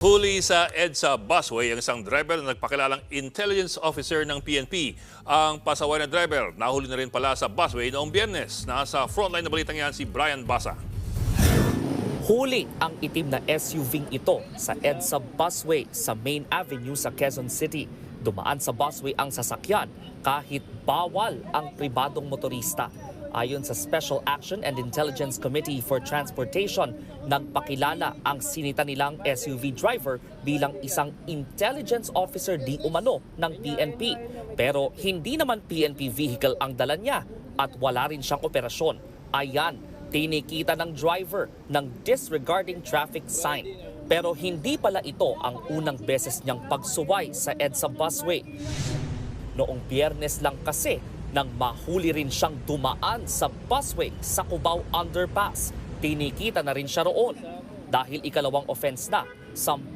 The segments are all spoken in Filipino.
Huli sa EDSA busway ang isang driver na nagpakilalang intelligence officer ng PNP. Ang pasaway na driver nahuli na rin pala sa busway noong Biyernes. Nasa frontline na balitang yan si Brian Basa. Huli ang itim na SUV ito sa EDSA busway sa Main Avenue sa Quezon City. Dumaan sa busway ang sasakyan kahit bawal ang pribadong motorista. Ayon sa Special Action and Intelligence Committee for Transportation, nagpakilala ang sinita nilang SUV driver bilang isang intelligence officer di umano ng PNP. Pero hindi naman PNP vehicle ang dala niya at wala rin siyang operasyon. Ayan, tinikita ng driver ng disregarding traffic sign. Pero hindi pala ito ang unang beses niyang pagsuway sa EDSA busway. Noong Biyernes lang kasi, nang mahuli rin siyang dumaan sa busway sa Cubao Underpass. Tinikita na rin siya roon. Dahil ikalawang offense na, 10,000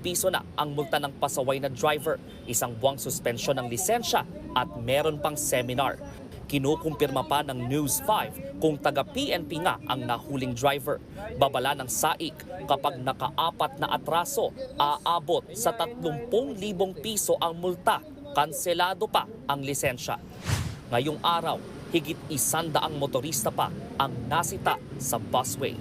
piso na ang multa ng pasaway na driver, isang buwang suspensyon ng lisensya at meron pang seminar. Kinukumpirma pa ng News 5 kung taga-PNP nga ang nahuling driver. Babala ng SAIC kapag nakaapat na atraso, aabot sa 30,000 piso ang multa. Kanselado pa ang lisensya. Ngayong araw, higit 100 motorista pa ang nasita sa busway.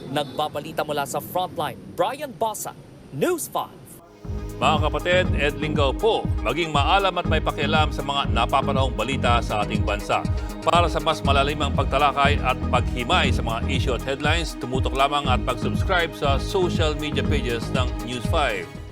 Nagbabalita mula sa frontline, Brian Basa, News 5. Mga kapatid, Ed Lingaw po, maging maalam at may pakialam sa mga napapanahong balita sa ating bansa. Para sa mas malalimang pagtalakay at paghimay sa mga issue at headlines, tumutok lamang at mag-subscribe sa social media pages ng News 5.